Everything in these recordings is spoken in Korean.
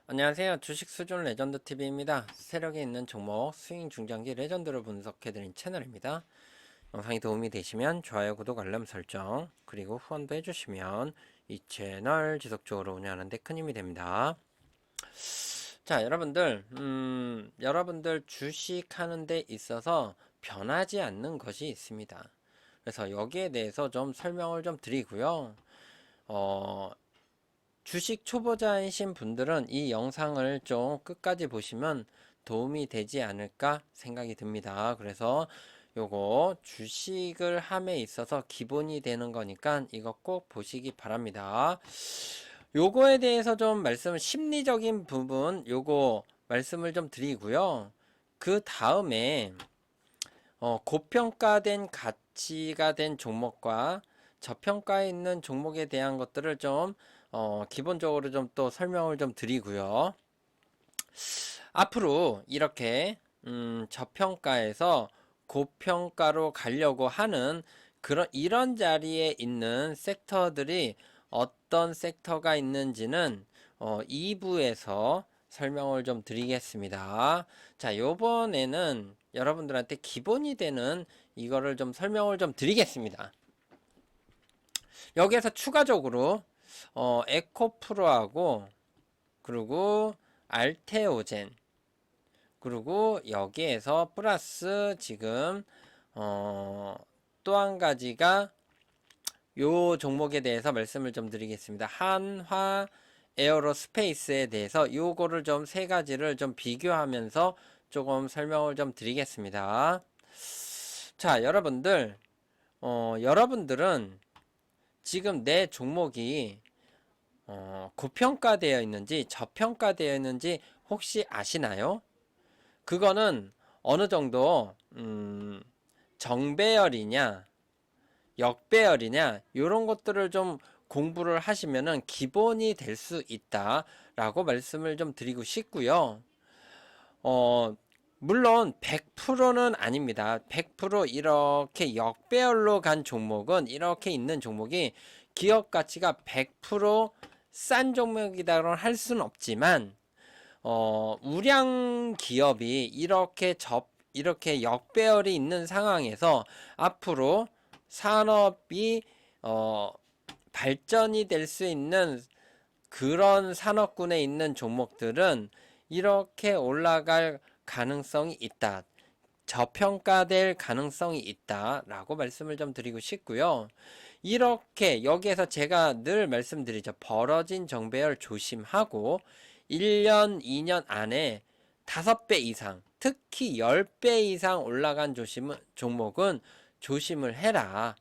안녕하세요. 주식 수준 레전드 TV입니다. 세력이 있는 종목 스윙 중장기 레전드를 분석해드린 채널입니다. 영상이 도움이 되시면 좋아요, 구독, 알람 설정 그리고 후원도 해주시면 이 채널 지속적으로 운영하는 데 큰 힘이 됩니다. 자, 여러분들 주식하는 데 있어서 변하지 않는 것이 있습니다. 그래서 여기에 대해서 좀 설명을 좀 드리고요. 주식 초보자이신 분들은 이 영상을 좀 끝까지 보시면 도움이 되지 않을까 생각이 듭니다. 그래서 요거 주식을 함에 있어서 기본이 되는 거니까 이거 꼭 보시기 바랍니다. 요거에 대해서 좀 심리적인 부분 요거 말씀을 좀 드리고요. 그 다음에 고평가된 가치가 된 종목과 저평가에 있는 종목에 대한 것들을 좀 기본적으로 좀 또 설명을 좀 드리고요. 앞으로 이렇게 저평가에서 고평가로 가려고 하는 이런 자리에 있는 섹터들이 어떤 섹터가 있는지는 2부에서 설명을 좀 드리겠습니다. 자, 요번에는 여러분들한테 기본이 되는 이거를 좀 설명을 좀 드리겠습니다. 여기에서 추가적으로 에코프로하고 그리고 알테오젠 그리고 여기에서 플러스 지금 또 한 가지가 요 종목에 대해서 말씀을 좀 드리겠습니다. 한화 에어로스페이스에 대해서 요거를 좀 세 가지를 좀 비교하면서 조금 설명을 좀 드리겠습니다. 자, 여러분들은 지금 내 종목이 고평가되어 있는지 저평가되어 있는지 혹시 아시나요? 그거는 어느 정도 정배열이냐 역배열이냐 이런 것들을 좀 공부를 하시면은 기본이 될 수 있다라고 말씀을 좀 드리고 싶고요. 어, 물론 100%는 아닙니다. 100% 이렇게 역배열로 간 종목은 이렇게 있는 종목이 기업 가치가 100%싼 종목이다라고 할 수는 없지만 우량 기업이 이렇게 역배열이 있는 상황에서 앞으로 산업이 발전이 될 수 있는 그런 산업군에 있는 종목들은 이렇게 올라갈 가능성이 있다. 저평가될 가능성이 있다라고 말씀을 좀 드리고 싶고요. 이렇게 여기에서 제가 늘 말씀드리죠. 벌어진 정배열 조심하고 1년, 2년 안에 5배 이상, 특히 10배 이상 올라간 종목은 조심을 해라.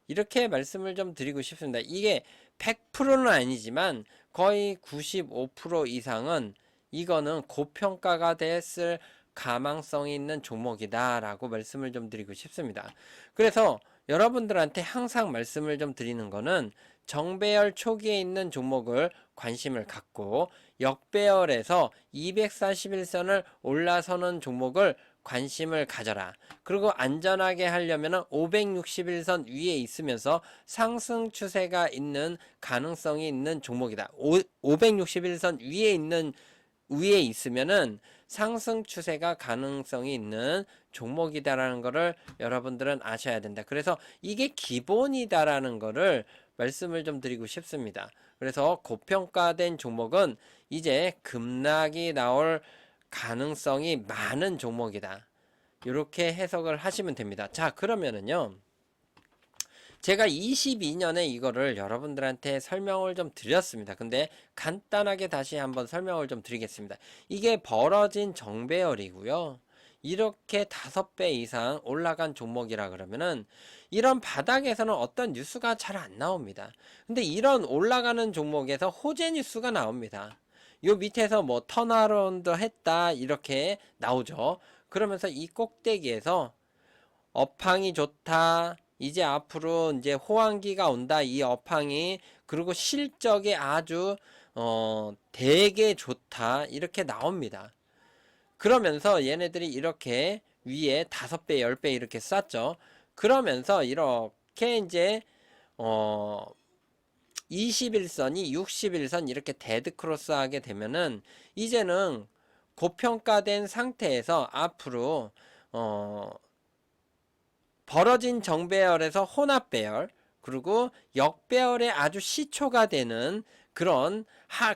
이렇게 말씀을 좀 드리고 싶습니다. 이게 100%는 아니지만 거의 95% 이상은 이거는 고평가가 됐을 가망성이 있는 종목이다라고 말씀을 좀 드리고 싶습니다. 그래서 여러분들한테 항상 말씀을 좀 드리는 거는 정배열 초기에 있는 종목을 관심을 갖고 역배열에서 241선을 올라서는 종목을 관심을 가져라. 그리고 안전하게 하려면 561선 위에 있으면서 상승 추세가 있는 가능성이 있는 종목이다. 561선 위에 있으면은 상승 추세가 가능성이 있는 종목이다라는 거를 여러분들은 아셔야 된다. 그래서 이게 기본이다라는 거를 말씀을 좀 드리고 싶습니다. 그래서 고평가된 종목은 이제 급락이 나올 가능성이 많은 종목이다. 이렇게 해석을 하시면 됩니다. 자, 그러면은요. 제가 22년에 이거를 여러분들한테 설명을 좀 드렸습니다. 근데 간단하게 다시 한번 설명을 좀 드리겠습니다. 이게 벌어진 정배열이고요. 이렇게 5배 이상 올라간 종목이라 그러면은 이런 바닥에서는 어떤 뉴스가 잘 안 나옵니다. 근데 이런 올라가는 종목에서 호재 뉴스가 나옵니다. 요 밑에서 뭐 턴어라운드 했다 이렇게 나오죠. 그러면서 이 꼭대기에서 업황이 좋다. 이제 앞으로 이제 호황기가 온다. 이 업황이 그리고 실적이 아주 되게 좋다. 이렇게 나옵니다. 그러면서 얘네들이 이렇게 위에 5배, 10배 이렇게 쌌죠. 그러면서 이렇게 이제 어 21선이 61선 이렇게 데드 크로스 하게 되면은 이제는 고평가된 상태에서 앞으로 벌어진 정배열에서 혼합배열, 그리고 역배열의 아주 시초가 되는 그런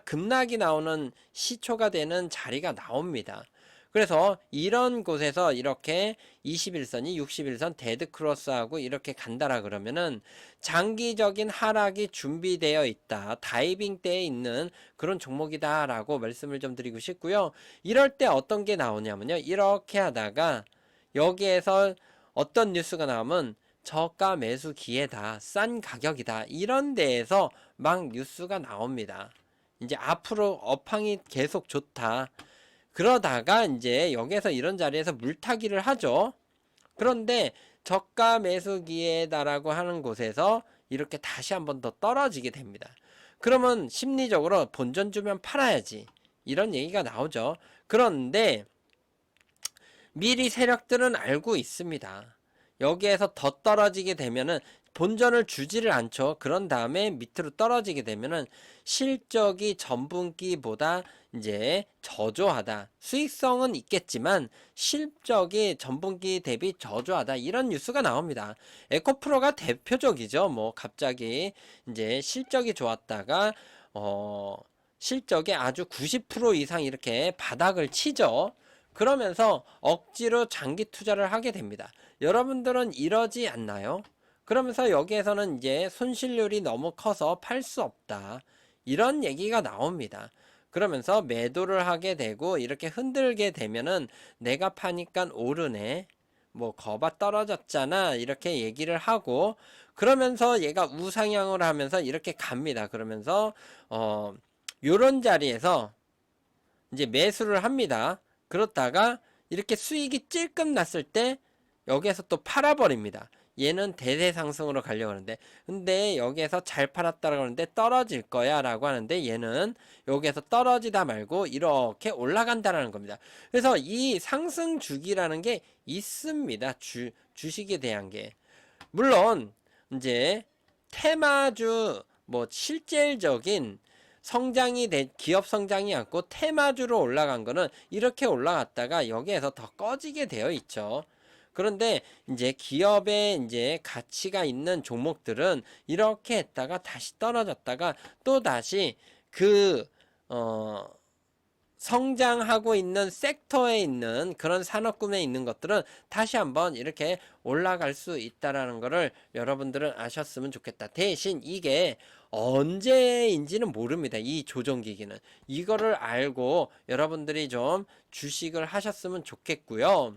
급락이 나오는 시초가 되는 자리가 나옵니다. 그래서 이런 곳에서 이렇게 21선이 61선 데드 크로스하고 이렇게 간다라 그러면은 장기적인 하락이 준비되어 있다. 다이빙 때에 있는 그런 종목이다 라고 말씀을 좀 드리고 싶고요. 이럴 때 어떤 게 나오냐면요. 이렇게 하다가 여기에서 어떤 뉴스가 나오면 저가 매수 기회다, 싼 가격이다, 이런 데에서 막 뉴스가 나옵니다. 이제 앞으로 업황이 계속 좋다. 그러다가 이제 여기에서 이런 자리에서 물타기를 하죠. 그런데 저가 매수 기회다라고 하는 곳에서 이렇게 다시 한번 더 떨어지게 됩니다. 그러면 심리적으로 본전 주면 팔아야지, 이런 얘기가 나오죠. 그런데 미리 세력들은 알고 있습니다. 여기에서 더 떨어지게 되면은 본전을 주지를 않죠. 그런 다음에 밑으로 떨어지게 되면은 실적이 전분기보다 이제 저조하다. 수익성은 있겠지만 실적이 전분기 대비 저조하다. 이런 뉴스가 나옵니다. 에코프로가 대표적이죠. 뭐 갑자기 이제 실적이 좋았다가 실적이 아주 90% 이상 이렇게 바닥을 치죠. 그러면서 억지로 장기 투자를 하게 됩니다. 여러분들은 이러지 않나요? 그러면서 여기에서는 이제 손실률이 너무 커서 팔 수 없다, 이런 얘기가 나옵니다. 그러면서 매도를 하게 되고 이렇게 흔들게 되면은 내가 파니까 오르네, 뭐 거봐 떨어졌잖아, 이렇게 얘기를 하고, 그러면서 얘가 우상향을 하면서 이렇게 갑니다. 그러면서 요런 자리에서 이제 매수를 합니다. 그렇다가 이렇게 수익이 찔끔 났을 때 여기에서 또 팔아버립니다. 얘는 대대 상승으로 가려고 하는데, 근데 여기에서 잘 팔았다라고 하는데 떨어질 거야 라고 하는데, 얘는 여기에서 떨어지다 말고 이렇게 올라간다라는 겁니다. 그래서 이 상승 주기라는 게 있습니다. 주식에 대한 게. 물론 이제 테마주, 뭐 실질적인 기업 성장이 않고 테마주로 올라간 거는 이렇게 올라갔다가 여기에서 더 꺼지게 되어 있죠. 그런데 이제 기업의 이제 가치가 있는 종목들은 이렇게 했다가 다시 떨어졌다가 또 다시 그 성장하고 있는 섹터에 있는 그런 산업군에 있는 것들은 다시 한번 이렇게 올라갈 수 있다라는 거를 여러분들은 아셨으면 좋겠다. 대신 이게 언제인지는 모릅니다. 이 조정기기는. 이거를 알고 여러분들이 좀 주식을 하셨으면 좋겠고요.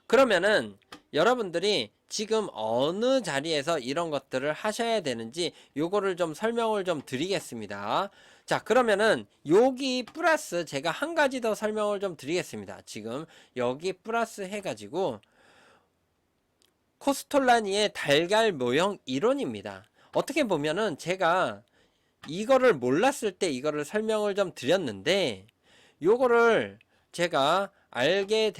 그러면은 여러분들이 지금 어느 자리에서 이런 것들을 하셔야 되는지 요거를 좀 설명을 좀 드리겠습니다. 자, 그러면은 여기 플러스 제가 한 가지 더 설명을 좀 드리겠습니다. 지금 여기 플러스 해가지고 코스톨라니의 달걀 모형 이론입니다. 어떻게 보면은 제가 이거를 몰랐을 때 이거를 설명을 좀 드렸는데, 요거를 제가 알게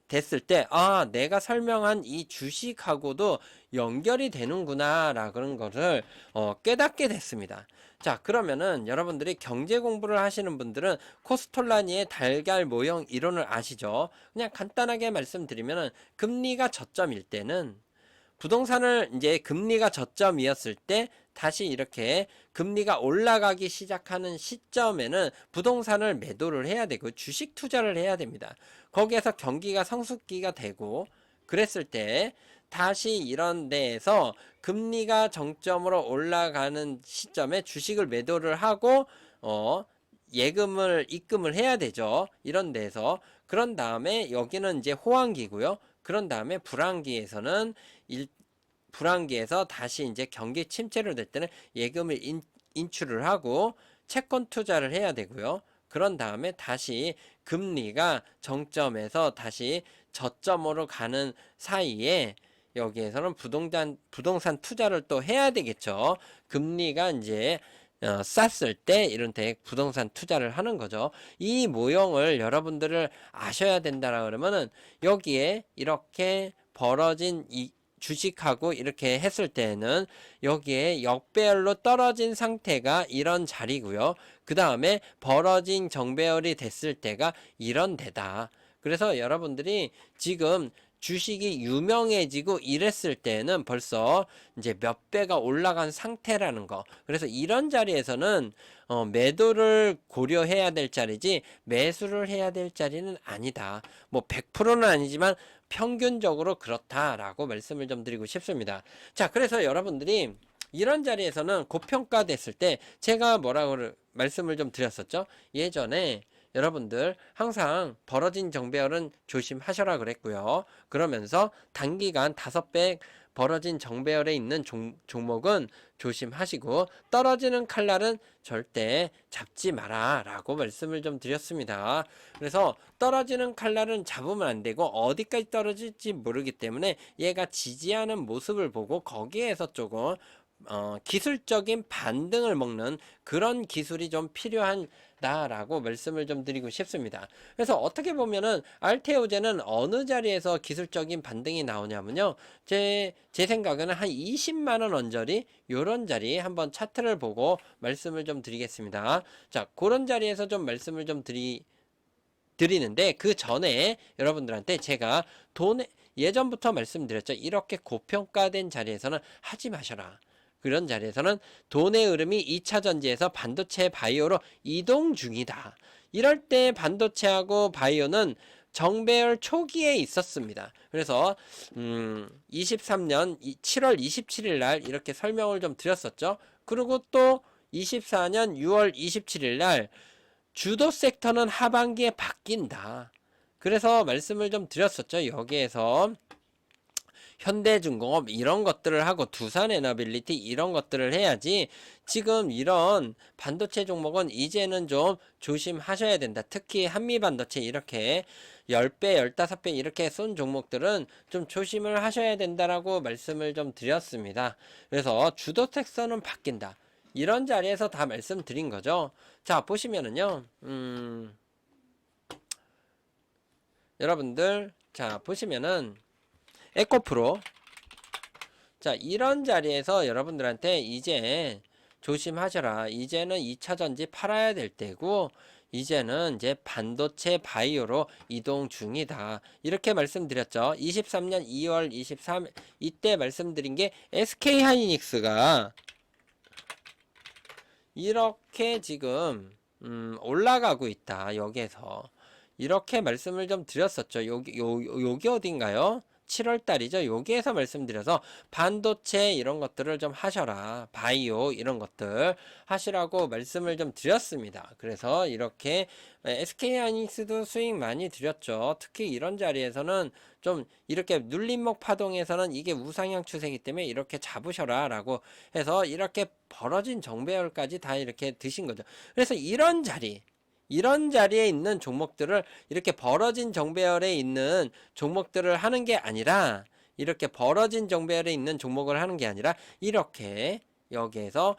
됐을 때, 아, 내가 설명한 이 주식하고도 연결이 되는구나 라는 것을 깨닫게 됐습니다. 자, 그러면은 여러분들이 경제 공부를 하시는 분들은 코스톨라니의 달걀 모형 이론을 아시죠? 그냥 간단하게 말씀드리면은 금리가 저점일 때는 부동산을 이제 금리가 저점이었을 때 다시 이렇게 금리가 올라가기 시작하는 시점에는 부동산을 매도를 해야 되고 주식 투자를 해야 됩니다. 거기에서 경기가 성숙기가 되고 그랬을 때 다시 이런 데에서 금리가 정점으로 올라가는 시점에 주식을 매도를 하고 예금을 입금을 해야 되죠. 이런 데에서. 그런 다음에 여기는 이제 호황기고요. 그런 다음에 불황기에서 다시 이제 경기 침체로 될 때는 예금을 인출을 하고 채권 투자를 해야 되고요. 그런 다음에 다시 금리가 정점에서 다시 저점으로 가는 사이에 여기에서는 부동산 투자를 또 해야 되겠죠. 금리가 이제 쌌을 때 이런 데 부동산 투자를 하는 거죠. 이 모형을 여러분들을 아셔야 된다라 그러면은 여기에 이렇게 벌어진 이 주식하고 이렇게 했을 때는 여기에 역배열로 떨어진 상태가 이런 자리고요. 그 다음에 벌어진 정배열이 됐을 때가 이런 데다. 그래서 여러분들이 지금 주식이 유명해지고 이랬을 때는 벌써 이제 몇 배가 올라간 상태라는 거. 그래서 이런 자리에서는 매도를 고려해야 될 자리지 매수를 해야 될 자리는 아니다. 뭐 100%는 아니지만 평균적으로 그렇다라고 말씀을 좀 드리고 싶습니다. 자, 그래서 여러분들이 이런 자리에서는 고평가됐을 때 제가 뭐라고 말씀을 좀 드렸었죠. 예전에 여러분들 항상 벌어진 정배열은 조심하셔라 그랬고요. 그러면서 단기간 5배 벌어진 정배열에 있는 종목은 조심하시고 떨어지는 칼날은 절대 잡지 마라 라고 말씀을 좀 드렸습니다. 그래서 떨어지는 칼날은 잡으면 안 되고 어디까지 떨어질지 모르기 때문에 얘가 지지하는 모습을 보고 거기에서 조금 기술적인 반등을 먹는 그런 기술이 좀 필요하다라고 말씀을 좀 드리고 싶습니다. 그래서 어떻게 보면은 알테오제는 어느 자리에서 기술적인 반등이 나오냐면요. 제 생각에는 한 20만원 언저리 요런 자리 한번 차트를 보고 말씀을 좀 드리겠습니다. 자, 그런 자리에서 좀 말씀을 좀 드리는데 그 전에 여러분들한테 제가 예전부터 말씀드렸죠. 이렇게 고평가된 자리에서는 하지 마셔라. 그런 자리에서는 돈의 흐름이 2차 전지에서 반도체 바이오로 이동 중이다. 이럴 때 반도체하고 바이오는 정배열 초기에 있었습니다. 그래서 23년 7월 27일 날 이렇게 설명을 좀 드렸었죠. 그리고 또 24년 6월 27일 날 주도 섹터는 하반기에 바뀐다. 그래서 말씀을 좀 드렸었죠. 여기에서 현대중공업 이런 것들을 하고 두산에너빌리티 이런 것들을 해야지 지금 이런 반도체 종목은 이제는 좀 조심하셔야 된다. 특히 한미반도체 이렇게 10배, 15배 이렇게 쏜 종목들은 좀 조심을 하셔야 된다라고 말씀을 좀 드렸습니다. 그래서 주도 섹터는 바뀐다. 이런 자리에서 다 말씀드린 거죠. 자, 보시면은요. 여러분들 자, 보시면은 에코프로 자, 이런 자리에서 여러분들한테 이제 조심하셔라. 이제는 2차 전지 팔아야 될 때고 이제는 이제 반도체 바이오로 이동 중이다. 이렇게 말씀드렸죠. 23년 2월 23일 이때 말씀드린 게 SK하이닉스가 이렇게 지금 올라가고 있다. 여기에서 이렇게 말씀을 좀 드렸었죠. 여기 어딘가요? 7월 달이죠. 여기에서 말씀드려서 반도체 이런 것들을 좀 하셔라. 바이오 이런 것들 하시라고 말씀을 좀 드렸습니다. 그래서 이렇게 SK하이닉스도 수익 많이 드렸죠. 특히 이런 자리에서는 좀 이렇게 눌림목 파동에서는 이게 우상향 추세이기 때문에 이렇게 잡으셔라 라고 해서 이렇게 벌어진 정배열까지 다 이렇게 드신 거죠. 그래서 이런 자리에 있는 종목들을 이렇게 벌어진 정배열에 있는 종목들을 하는 게 아니라 이렇게 벌어진 정배열에 있는 종목을 하는 게 아니라 이렇게 여기에서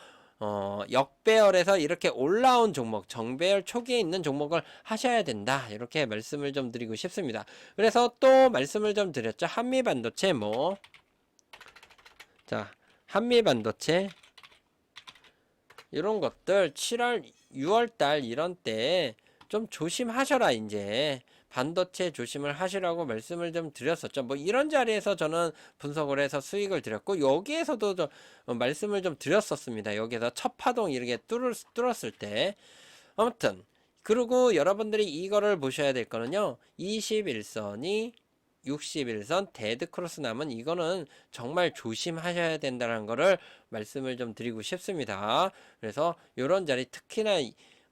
역배열에서 이렇게 올라온 종목, 정배열 초기에 있는 종목을 하셔야 된다. 이렇게 말씀을 좀 드리고 싶습니다. 그래서 또 말씀을 좀 드렸죠. 한미반도체 자, 한미반도체 이런 것들 7월 6월달 이런 때 좀 조심하셔라. 이제 반도체 조심을 하시라고 말씀을 좀 드렸었죠. 뭐 이런 자리에서 저는 분석을 해서 수익을 드렸고 여기에서도 좀 말씀을 좀 드렸었습니다. 여기에서 첫 파동 이렇게 뚫었을 때 아무튼 그리고 여러분들이 이거를 보셔야 될 거는요. 21선이 61선 데드 크로스 남은 이거는 정말 조심하셔야 된다는 거를 말씀을 좀 드리고 싶습니다. 그래서 이런 자리 특히나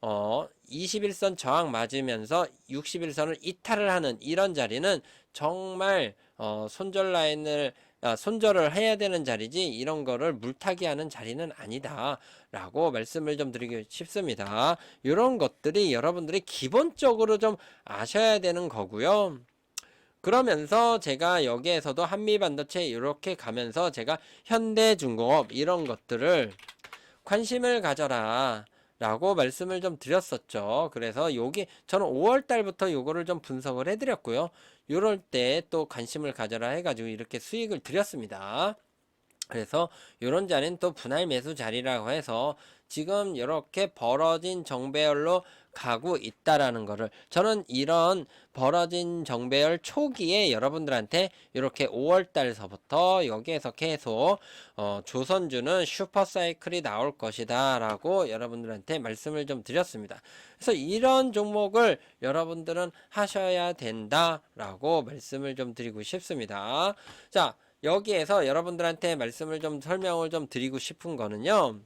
21선 저항 맞으면서 61선을 이탈을 하는 이런 자리는 정말 손절을 해야 되는 자리지 이런 거를 물타기 하는 자리는 아니다 라고 말씀을 좀 드리고 싶습니다. 이런 것들이 여러분들이 기본적으로 좀 아셔야 되는 거고요. 그러면서 제가 여기에서도 한미반도체 이렇게 가면서 제가 현대중공업 이런 것들을 관심을 가져라. 라고 말씀을 좀 드렸었죠. 그래서 여기 저는 5월 달부터 요거를 좀 분석을 해드렸고요. 요럴 때 또 관심을 가져라 해가지고 이렇게 수익을 드렸습니다. 그래서 요런 자리는 또 분할 매수 자리라고 해서 지금 이렇게 벌어진 정배열로 가고 있다라는 거를, 저는 이런 벌어진 정배열 초기에 여러분들한테 이렇게 5월 달서부터 여기에서 계속 조선주는 슈퍼사이클이 나올 것이다 라고 여러분들한테 말씀을 좀 드렸습니다. 그래서 이런 종목을 여러분들은 하셔야 된다 라고 말씀을 좀 드리고 싶습니다. 자, 여기에서 여러분들한테 말씀을 좀 설명을 좀 드리고 싶은 거는요,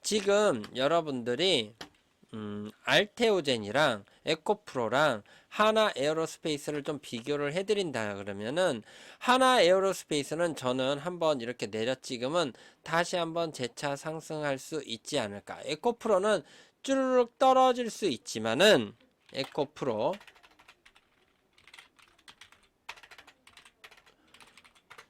지금 여러분들이 알테오젠이랑 에코프로랑 하나 에어로스페이스를 좀 비교를 해드린다 그러면은, 하나 에어로스페이스는 저는 한번 이렇게 내려 찍으면 다시 한번 재차 상승할 수 있지 않을까. 에코프로는 쭈르륵 떨어질 수 있지만은, 에코프로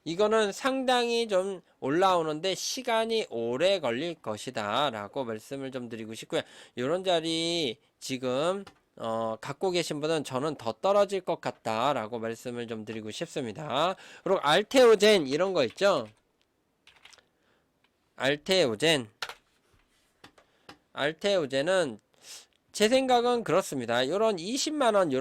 이거는 상당히 좀 올라오는데 시간이 오래 걸릴 것이다 라고 말씀을 좀 드리고 싶고요. 이런 자리 지금 갖고 계신 분은 저는 더 떨어질 것 같다 라고 말씀을 좀 드리고 싶습니다. 그리고 알테오젠 이런 거 있죠. 알테오젠은 제 생각은 그렇습니다. 요런 20만원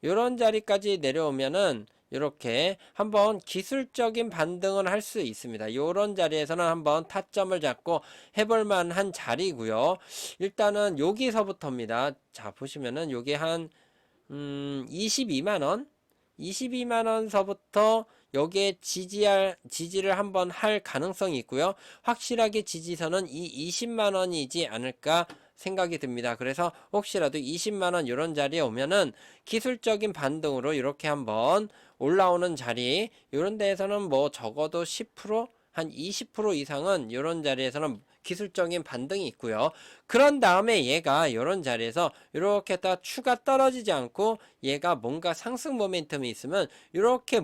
요런 자리까지 내려오면은 이렇게 한번 기술적인 반등을 할 수 있습니다. 요런 자리에서는 한번 타점을 잡고 해볼 만한 자리고요. 일단은 여기서부터입니다. 자, 보시면은 요게 한 22만원 22만원서부터 여기에 지지를 한번 할 가능성이 있고요. 확실하게 지지선은 이 20만원이지 않을까 생각이 듭니다. 그래서 혹시라도 20만원 이런 자리에 오면은 기술적인 반등으로 이렇게 한번 올라오는 자리, 이런 데에서는 뭐 적어도 10%, 한 20% 이상은 이런 자리에서는 기술적인 반등이 있고요. 그런 다음에 얘가 이런 자리에서 이렇게 딱 추가 떨어지지 않고 얘가 뭔가 상승 모멘텀이 있으면 이렇게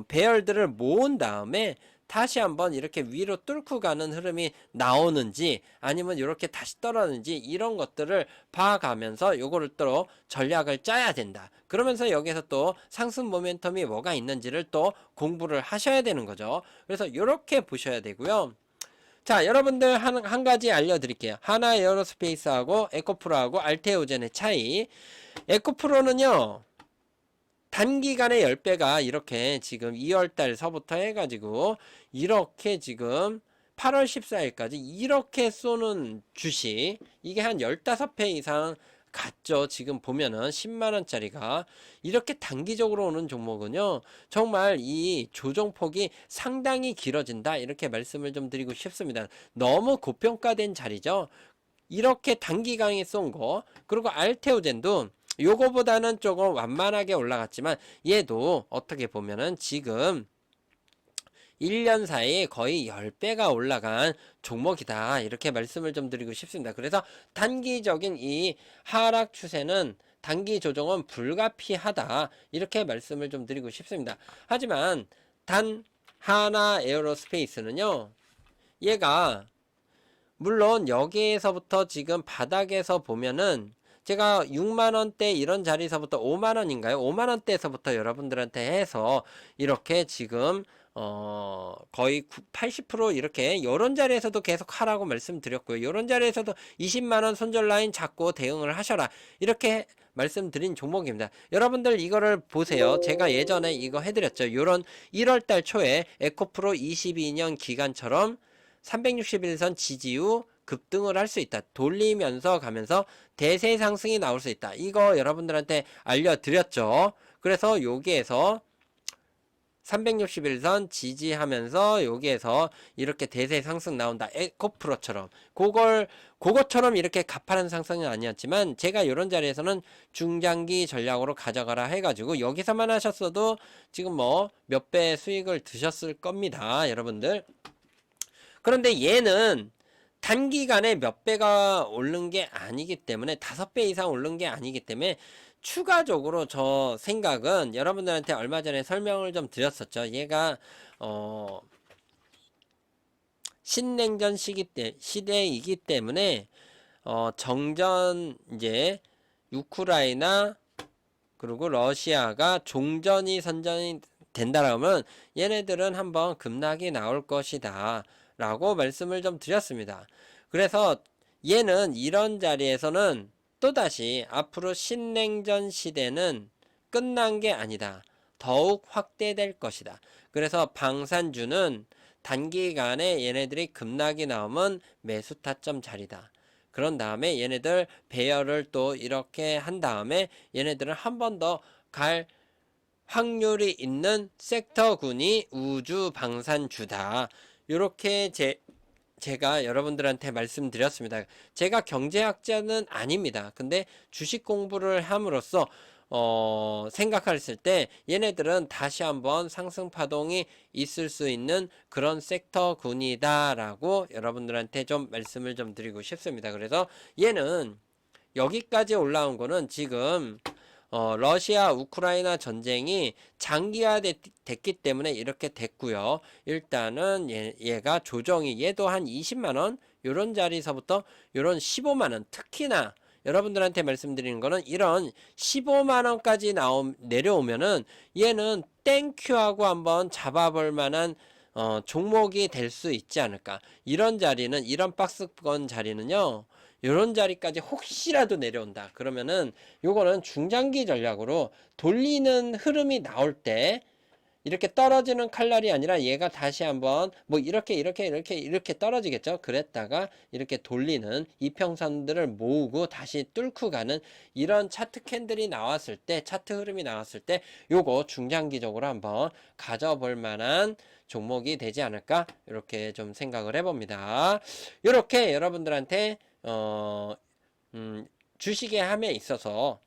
배열들을 모은 다음에 다시 한번 이렇게 위로 뚫고 가는 흐름이 나오는지 아니면 이렇게 다시 떨어지는지 이런 것들을 봐가면서 요거를 또 전략을 짜야 된다. 그러면서 여기서 또 상승 모멘텀이 뭐가 있는지를 또 공부를 하셔야 되는 거죠. 그래서 이렇게 보셔야 되고요. 자, 여러분들 한 가지 알려드릴게요. 하나 에어로스페이스하고 에코프로하고 알테오젠의 차이. 에코프로는요, 단기간에 10배가 이렇게 지금 2월달서부터 해가지고 이렇게 지금 8월 14일까지 이렇게 쏘는 주식, 이게 한 15배 이상 갔죠. 지금 보면은 10만원짜리가 이렇게 단기적으로 오는 종목은요, 정말 이 조정폭이 상당히 길어진다 이렇게 말씀을 좀 드리고 싶습니다. 너무 고평가된 자리죠. 이렇게 단기간에 쏜 거. 그리고 알테오젠도 요거보다는 조금 완만하게 올라갔지만 얘도 어떻게 보면은 지금 1년 사이에 거의 10배가 올라간 종목이다 이렇게 말씀을 좀 드리고 싶습니다. 그래서 단기적인 이 하락 추세는, 단기 조정은 불가피하다 이렇게 말씀을 좀 드리고 싶습니다. 하지만 단 하나 에어로스페이스는요, 얘가 물론 여기에서부터 지금 바닥에서 보면은 제가 6만원대 이런 자리에서부터 5만원인가요? 5만원대에서부터 여러분들한테 해서 이렇게 지금 거의 80% 이렇게 요런 자리에서도 계속 하라고 말씀드렸고요. 요런 자리에서도 20만원 손절 라인 잡고 대응을 하셔라 이렇게 말씀드린 종목입니다. 여러분들 이거를 보세요. 제가 예전에 이거 해드렸죠. 요런 1월달 초에 에코프로 22년 기간처럼 361선 지지 후 급등을 할 수 있다. 돌리면서 가면서 대세 상승이 나올 수 있다. 이거 여러분들한테 알려드렸죠. 그래서 여기에서 361선 지지하면서 여기에서 이렇게 대세 상승 나온다. 에코프로처럼. 그것처럼 이렇게 가파른 상승은 아니었지만 제가 이런 자리에서는 중장기 전략으로 가져가라 해가지고 여기서만 하셨어도 지금 뭐 몇 배 수익을 드셨을 겁니다. 여러분들. 그런데 얘는 단기간에 몇 배가 오른 게 아니기 때문에, 5배 이상 오른 게 아니기 때문에 추가적으로 저 생각은 여러분들한테 얼마 전에 설명을 좀 드렸었죠. 얘가 신냉전 시대이기 때문에 정전 이제 우크라이나 그리고 러시아가 종전이 선전이 된다라면 얘네들은 한번 급락이 나올 것이다 라고 말씀을 좀 드렸습니다. 그래서 얘는 이런 자리에서는 또다시 앞으로 신냉전 시대는 끝난 게 아니다. 더욱 확대될 것이다. 그래서 방산주는 단기간에 얘네들이 급락이 나오면 매수 타점 자리다. 그런 다음에 얘네들 배열을 또 이렇게 한 다음에 얘네들은 한 번 더 갈 확률이 있는 섹터군이 우주 방산주다. 이렇게 제가 여러분들한테 말씀드렸습니다. 제가 경제학자는 아닙니다. 근데 주식 공부를 함으로써 생각했을 때 얘네들은 다시 한번 상승 파동이 있을 수 있는 그런 섹터군이다 라고 여러분들한테 좀 말씀을 좀 드리고 싶습니다. 그래서 얘는 여기까지 올라온 거는 지금 러시아 우크라이나 전쟁이 장기화됐기 때문에 이렇게 됐고요. 일단은 얘가 조정이 얘도 한 20만원 요런 자리에서부터 요런 15만원 특히나 여러분들한테 말씀드리는 거는 이런 15만원까지 내려오면은 얘는 땡큐하고 한번 잡아볼 만한 종목이 될 수 있지 않을까. 이런 자리는 이런 박스권 자리는요. 이런 자리까지 혹시라도 내려온다. 그러면은 요거는 중장기 전략으로 돌리는 흐름이 나올 때 이렇게 떨어지는 칼날이 아니라 얘가 다시 한번 뭐 이렇게 떨어지겠죠. 그랬다가 이렇게 돌리는 이평선들을 모으고 다시 뚫고 가는 이런 차트 캔들이 나왔을 때, 차트 흐름이 나왔을 때 요거 중장기적으로 한번 가져볼 만한 종목이 되지 않을까 이렇게 좀 생각을 해봅니다. 이렇게 여러분들한테 주식의 함에 있어서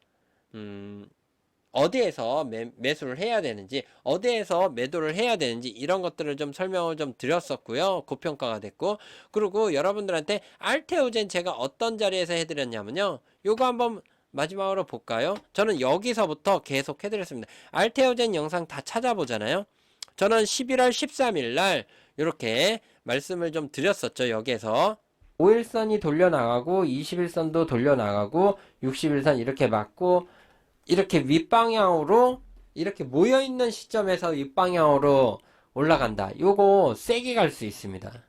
어디에서 매수를 해야 되는지, 어디에서 매도를 해야 되는지 이런 것들을 좀 설명을 좀 드렸었고요. 고평가가 됐고, 그리고 여러분들한테 알테오젠 제가 어떤 자리에서 해드렸냐면요. 요거 한번 마지막으로 볼까요? 저는 여기서부터 계속 해드렸습니다. 알테오젠 영상 다 찾아보잖아요. 저는 11월 13일 날 이렇게 말씀을 좀 드렸었죠. 여기에서 5일선이 돌려나가고 21선도 돌려나가고 61선 이렇게 맞고 이렇게 윗방향으로 이렇게 모여있는 시점에서 윗방향으로 올라간다. 요거 세게 갈 수 있습니다.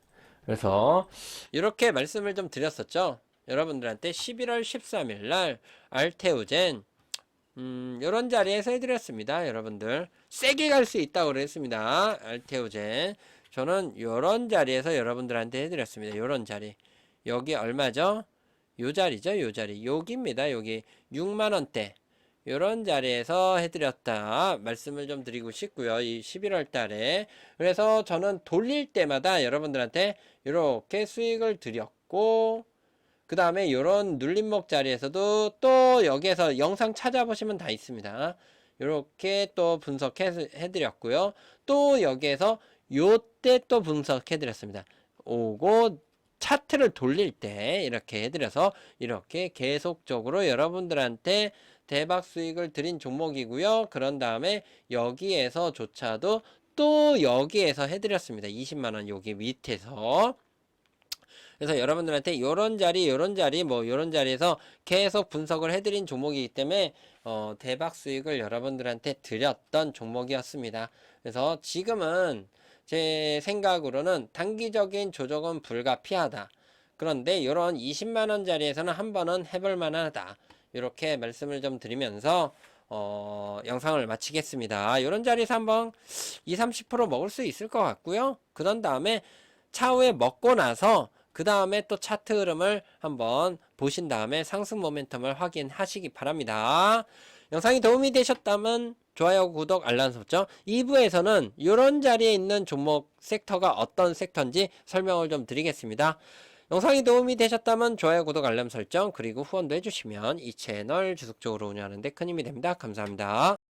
그래서 이렇게 말씀을 좀 드렸었죠. 여러분들한테 11월 13일 날 알테오젠 요런 자리에서 해드렸습니다. 여러분들 세게 갈 수 있다고 그랬습니다. 알테오젠 저는 요런 자리에서 여러분들한테 해드렸습니다. 요런 자리 여기 얼마죠? 요 자리죠. 요 자리 여기입니다. 여기 6만원대 요런 자리에서 해드렸다 말씀을 좀 드리고 싶고요. 이 11월 달에 그래서 저는 돌릴 때마다 여러분들한테 이렇게 수익을 드렸고 그 다음에 요런 눌림목 자리에서도 또 여기에서 영상 찾아보시면 다 있습니다. 이렇게 또 분석해 드렸고요. 또 여기에서 요때 또 분석해 드렸습니다. 오고 차트를 돌릴 때 이렇게 해드려서 이렇게 계속적으로 여러분들한테 대박 수익을 드린 종목이고요. 그런 다음에 여기에서조차도 또 여기에서 해드렸습니다. 20만원 여기 밑에서. 그래서 여러분들한테 요런 자리 뭐 요런 자리에서 계속 분석을 해드린 종목이기 때문에 대박 수익을 여러분들한테 드렸던 종목이었습니다. 그래서 지금은 제 생각으로는 단기적인 조정은 불가피하다. 그런데 요런 20만원 자리에서는 한 번은 해볼 만하다. 이렇게 말씀을 좀 드리면서 영상을 마치겠습니다. 이런 자리에서 한번 20-30% 먹을 수 있을 것 같고요. 그런 다음에 차후에 먹고 나서 그 다음에 또 차트 흐름을 한번 보신 다음에 상승 모멘텀을 확인하시기 바랍니다. 영상이 도움이 되셨다면 좋아요, 구독, 알람 설정. 2부에서는 이런 자리에 있는 종목 섹터가 어떤 섹터인지 설명을 좀 드리겠습니다. 영상이 도움이 되셨다면 좋아요, 구독, 알람 설정 그리고 후원도 해주시면 이 채널 지속적으로 운영하는 데 큰 힘이 됩니다. 감사합니다.